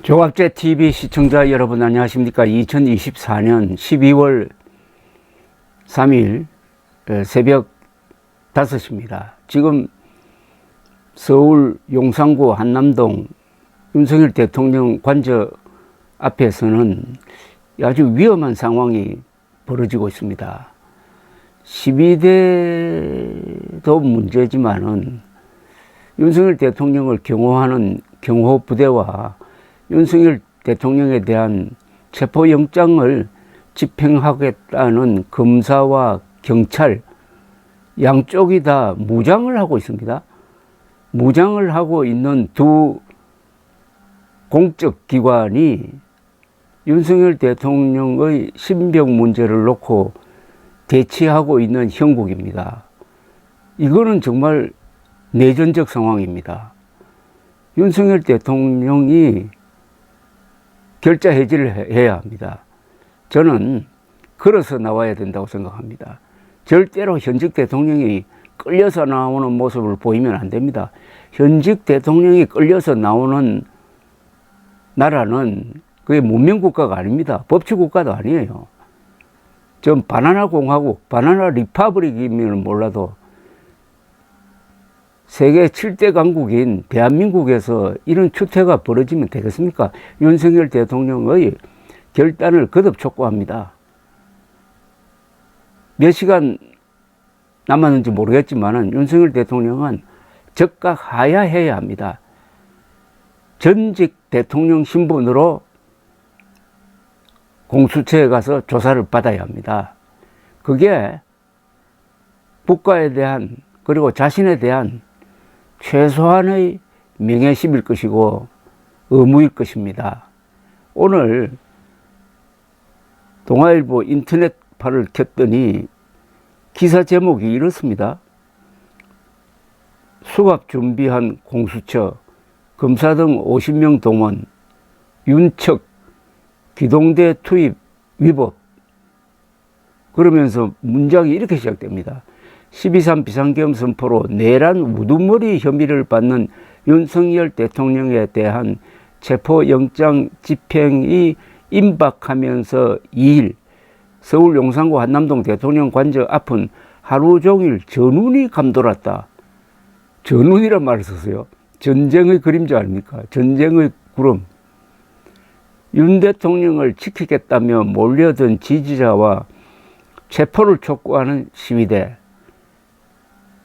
조갑제 TV 시청자 여러분 안녕하십니까? 2024년 12월 3일 새벽 5시입니다. 지금 서울 용산구 한남동 윤석열 대통령 관저 앞에서는 아주 위험한 상황이 벌어지고 있습니다. 12대도 문제지만은 윤석열 대통령을 경호하는 경호부대와 윤석열 대통령에 대한 체포영장을 집행하겠다는 검사와 경찰 양쪽이 다 무장을 하고 있습니다. 무장을 하고 있는 두 공적 기관이 윤석열 대통령의 신병 문제를 놓고 대치하고 있는 형국입니다. 이거는 정말 내전적 상황입니다. 윤석열 대통령이 결자 해지를 해야 합니다. 저는 걸어서 나와야 된다고 생각합니다. 절대로 현직 대통령이 끌려서 나오는 모습을 보이면 안 됩니다. 현직 대통령이 끌려서 나오는 나라는 그게 문명국가가 아닙니다. 법치국가도 아니에요. 좀 바나나 공화국, 바나나 리퍼블릭이면 몰라도 세계 7대 강국인 대한민국에서 이런 추태가 벌어지면 되겠습니까? 윤석열 대통령의 결단을 거듭 촉구합니다. 몇 시간 남았는지 모르겠지만 윤석열 대통령은 즉각 하야해야 합니다. 전직 대통령 신분으로 공수처에 가서 조사를 받아야 합니다. 그게 국가에 대한 그리고 자신에 대한 최소한의 명예심일 것이고 의무일 것입니다. 오늘 동아일보 인터넷판을 켰더니 기사 제목이 이렇습니다. 수갑 준비한 공수처, 검사 등 50명 동원, 윤척, 기동대 투입 위법. 그러면서 문장이 이렇게 시작됩니다. 12.3 비상계엄 선포로 내란 우두머리 혐의를 받는 윤석열 대통령에 대한 체포영장 집행이 임박하면서 2일 서울 용산구 한남동 대통령 관저 앞은 하루 종일 전운이 감돌았다. 전운이란 말을 썼어요. 전쟁의 그림자 아닙니까? 전쟁의 구름. 윤 대통령을 지키겠다며 몰려든 지지자와 체포를 촉구하는 시위대.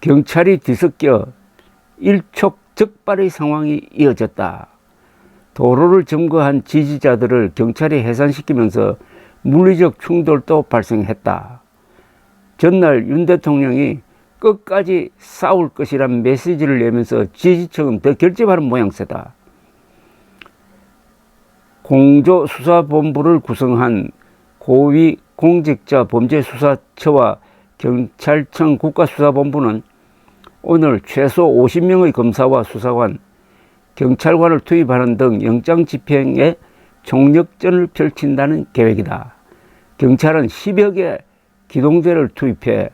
경찰이 뒤섞여 일촉즉발의 상황이 이어졌다. 도로를 점거한 지지자들을 경찰이 해산시키면서 물리적 충돌도 발생했다. 전날 윤 대통령이 끝까지 싸울 것이란 메시지를 내면서 지지층은 더 결집하는 모양새다. 공조수사본부를 구성한 고위공직자범죄수사처와 경찰청 국가수사본부는 오늘 최소 50명의 검사와 수사관, 경찰관을 투입하는 등 영장 집행에 총력전을 펼친다는 계획이다. 경찰은 10여 개 기동대를 투입해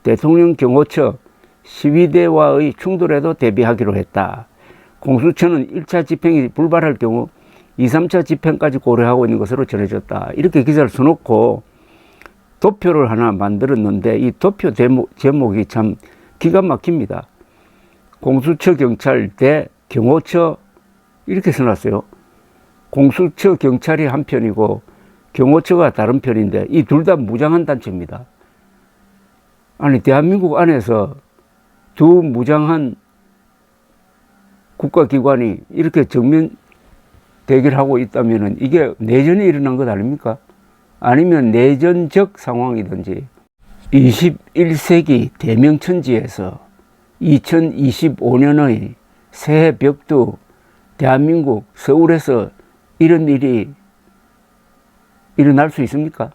대통령 경호처 시위대와의 충돌에도 대비하기로 했다. 공수처는 1차 집행이 불발할 경우 2, 3차 집행까지 고려하고 있는 것으로 전해졌다. 이렇게 기사를 써놓고 도표를 하나 만들었는데 이 도표 제목이 참 기가 막힙니다. 공수처 경찰 대 경호처 이렇게 써놨어요. 공수처 경찰이 한 편이고 경호처가 다른 편인데 이 둘 다 무장한 단체입니다. 아니 대한민국 안에서 두 무장한 국가기관이 이렇게 정면 대결하고 있다면 이게 내전이 일어난 것 아닙니까? 아니면 내전적 상황이든지 21세기 대명천지에서 2025년의 새해 벽두 대한민국 서울에서 이런 일이 일어날 수 있습니까?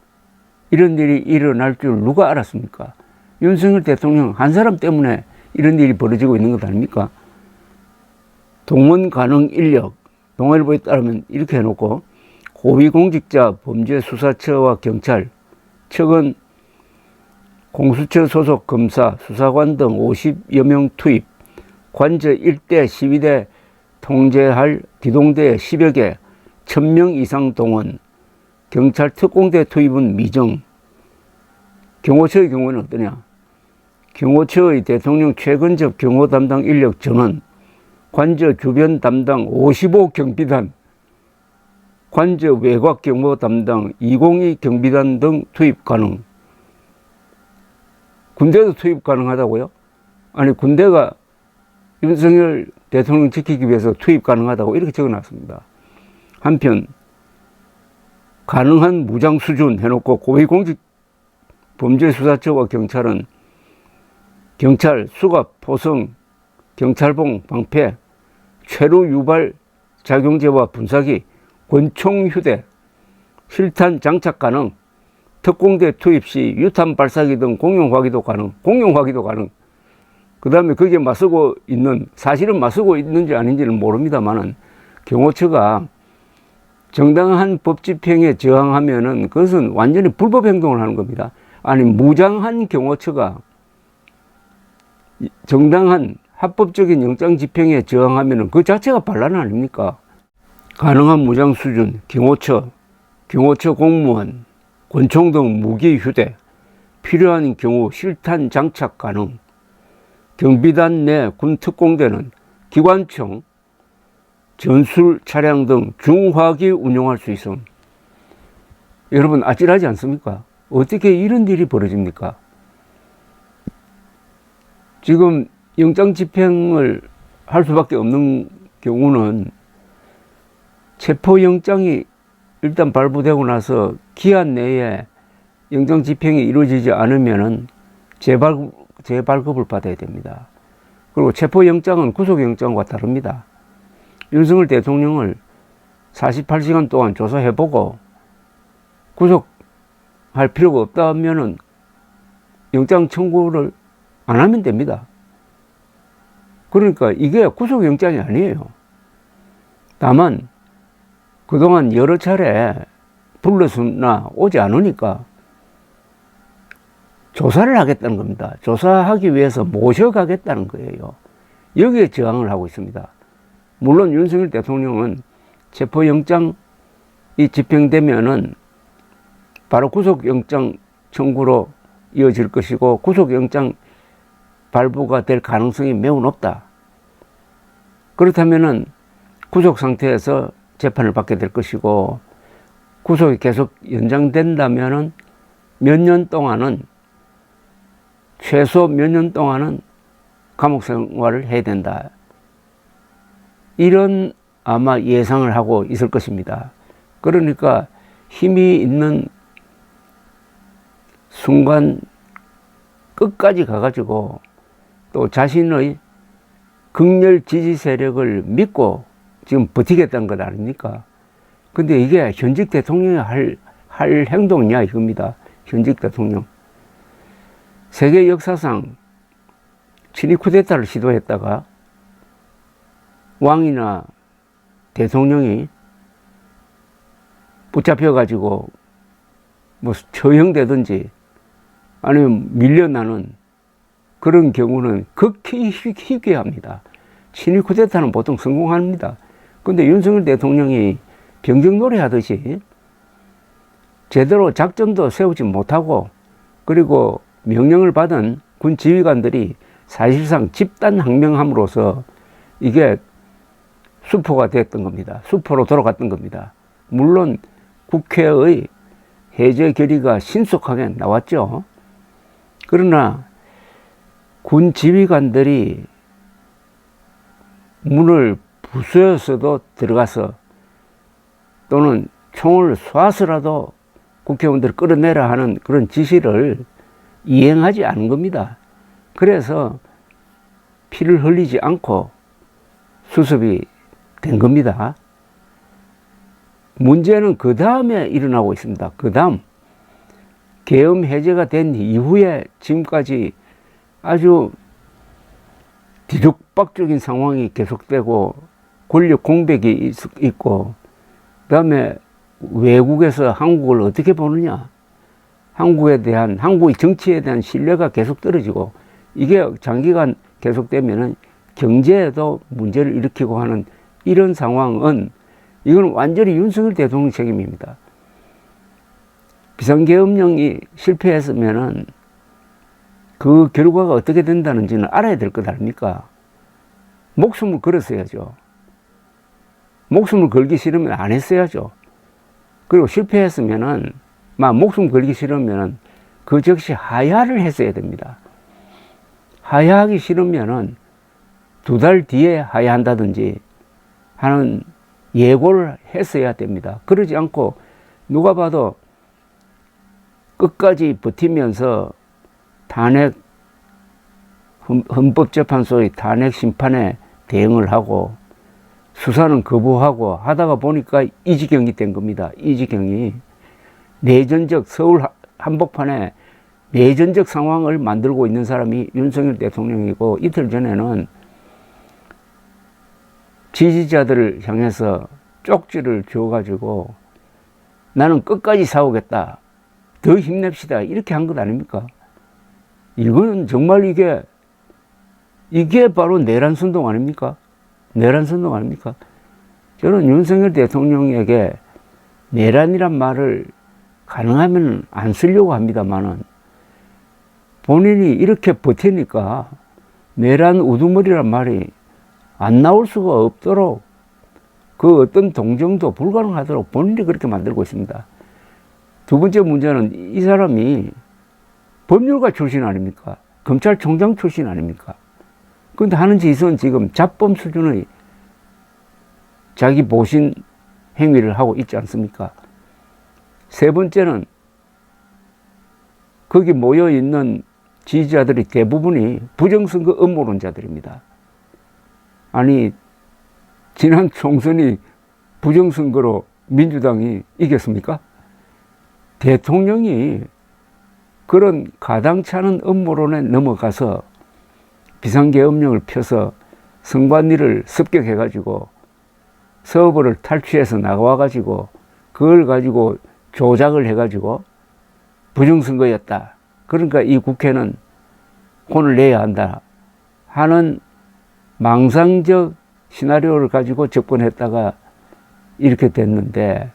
이런 일이 일어날 줄 누가 알았습니까? 윤석열 대통령 한 사람 때문에 이런 일이 벌어지고 있는 것 아닙니까? 동원 가능 인력, 동아일보에 따르면 이렇게 해놓고 고위공직자 범죄수사처와 경찰, 측은 공수처 소속 검사, 수사관 등 50여 명 투입, 관저 일대 시위대 통제할 기동대 10여 개, 1000명 이상 동원, 경찰 특공대 투입은 미정. 경호처의 경우는 어떠냐? 경호처의 대통령 최근접 경호 담당 인력 전원, 관저 주변 담당 55 경비단, 관저 외곽 경호 담당 202 경비단 등 투입 가능. 군대도 투입 가능하다고요? 아니, 군대가 윤석열 대통령 지키기 위해서 투입 가능하다고 이렇게 적어놨습니다. 한편 가능한 무장 수준 해놓고 고위공직 범죄수사처와 경찰은 경찰, 수갑, 포성, 경찰봉, 방패, 최루 유발 작용제와 분사기, 권총 휴대, 실탄 장착 가능, 특공대 투입 시 유탄 발사기 등 공용 화기도 가능, 그 다음에 거기에 맞서고 있는, 사실은 맞서고 있는지 아닌지는 모릅니다만은 경호처가 정당한 법 집행에 저항하면은 그것은 완전히 불법 행동을 하는 겁니다. 아니, 무장한 경호처가 정당한 합법적인 영장 집행에 저항하면은 그 자체가 반란 아닙니까? 가능한 무장 수준, 경호처 공무원, 권총 등 무기 휴대, 필요한 경우 실탄 장착 가능. 경비단 내 군 특공대는 기관총, 전술 차량 등 중화기 운용할 수 있음. 여러분, 아찔하지 않습니까? 어떻게 이런 일이 벌어집니까? 지금 영장 집행을 할 수밖에 없는 경우는 체포영장이 일단 발부되고 나서 기한 내에 영장 집행이 이루어지지 않으면은 재발급을 받아야 됩니다. 그리고 체포영장은 구속영장과 다릅니다. 윤석열 대통령을 48시간 동안 조사해보고 구속할 필요가 없다면은 영장 청구를 안 하면 됩니다. 그러니까 이게 구속영장이 아니에요. 다만 그동안 여러 차례 불렀으나 오지 않으니까 조사를 하겠다는 겁니다. 조사하기 위해서 모셔가겠다는 거예요. 여기에 저항을 하고 있습니다. 물론 윤석열 대통령은 체포영장이 집행되면은 바로 구속영장 청구로 이어질 것이고 구속영장 발부가 될 가능성이 매우 높다. 그렇다면은 구속 상태에서 재판을 받게 될 것이고 구속이 계속 연장된다면은 최소 몇 년 동안은 감옥 생활을 해야 된다. 이런 아마 예상을 하고 있을 것입니다. 그러니까 힘이 있는 순간 끝까지 가가지고 또 자신의 극렬 지지 세력을 믿고 지금 버티겠다는 것 아닙니까? 근데 이게 현직 대통령이 할 행동이냐 이겁니다. 현직 대통령. 세계 역사상 친위 쿠데타를 시도했다가 왕이나 대통령이 붙잡혀가지고 뭐 처형되든지 아니면 밀려나는 그런 경우는 극히 희귀합니다. 친위 쿠데타는 보통 성공합니다. 근데 윤석열 대통령이 병정놀이 하듯이 제대로 작전도 세우지 못하고 그리고 명령을 받은 군 지휘관들이 사실상 집단 항명함으로써 이게 수포가 됐던 겁니다. 수포로 돌아갔던 겁니다. 물론 국회의 해제 결의가 신속하게 나왔죠. 그러나 군 지휘관들이 문을 부수어서도 들어가서 또는 총을 쏴서라도 국회의원들을 끌어내라 하는 그런 지시를 이행하지 않은 겁니다. 그래서 피를 흘리지 않고 수습이 된 겁니다. 문제는 그 다음에 일어나고 있습니다. 그 다음 계엄 해제가 된 이후에 지금까지 아주 뒤죽박죽인 상황이 계속되고 권력 공백이 있고 그다음에 외국에서 한국을 어떻게 보느냐, 한국의 정치에 대한 신뢰가 계속 떨어지고 이게 장기간 계속되면은 경제에도 문제를 일으키고 하는 이런 상황은 이건 완전히 윤석열 대통령 책임입니다. 비상계엄령이 실패했으면은 그 결과가 어떻게 된다는지는 알아야 될 것 아닙니까? 목숨을 걸었어야죠. 목숨을 걸기 싫으면 안 했어야죠. 그리고 실패했으면은, 목숨 걸기 싫으면은 그 즉시 하야를 했어야 됩니다. 하야하기 싫으면은 2달 뒤에 하야한다든지 하는 예고를 했어야 됩니다. 그러지 않고 누가 봐도 끝까지 버티면서 탄핵, 헌법재판소의 탄핵 심판에 대응을 하고 수사는 거부하고 하다가 보니까 이 지경이 된 겁니다. 이 지경이 내전적 서울 한복판에 내전적 상황을 만들고 있는 사람이 윤석열 대통령이고, 이틀 전에는 지지자들을 향해서 쪽지를 줘가지고 나는 끝까지 싸우겠다, 더 힘냅시다, 이렇게 한 것 아닙니까? 이거는 정말 이게 바로 내란선동 아닙니까? 내란선동 아닙니까? 저는 윤석열 대통령에게 내란이란 말을 가능하면 안 쓰려고 합니다만은, 본인이 이렇게 버티니까 내란 우두머리란 말이 안 나올 수가 없도록, 그 어떤 동정도 불가능하도록 본인이 그렇게 만들고 있습니다. 두 번째 문제는 이 사람이 법률가 출신 아닙니까? 검찰총장 출신 아닙니까? 그런데 하는 짓은 지금 잡범 수준의 자기 보신 행위를 하고 있지 않습니까? 세 번째는 거기 모여있는 지지자들이 대부분이 부정선거 음모론자들입니다. 아니, 지난 총선이 부정선거로 민주당이 이겼습니까? 대통령이 그런 가당찮은 음모론에 넘어가서 비상계엄령을 펴서 선관위를 습격해가지고 서버를 탈취해서 나와가지고 그걸 가지고 조작을 해가지고 부정선거였다, 그러니까 이 국회는 혼을 내야 한다 하는 망상적 시나리오를 가지고 접근했다가 이렇게 됐는데,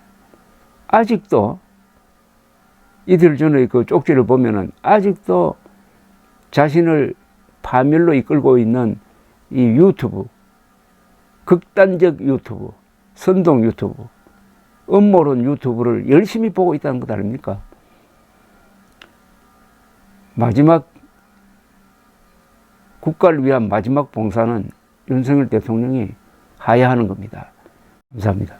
아직도 이틀 전에 그 쪽지를 보면은 아직도 자신을 파멸로 이끌고 있는 이 유튜브, 극단적 유튜브, 선동 유튜브, 음모론 유튜브를 열심히 보고 있다는 것 아닙니까? 마지막, 국가를 위한 마지막 봉사는 윤석열 대통령이 하야하는 겁니다. 감사합니다.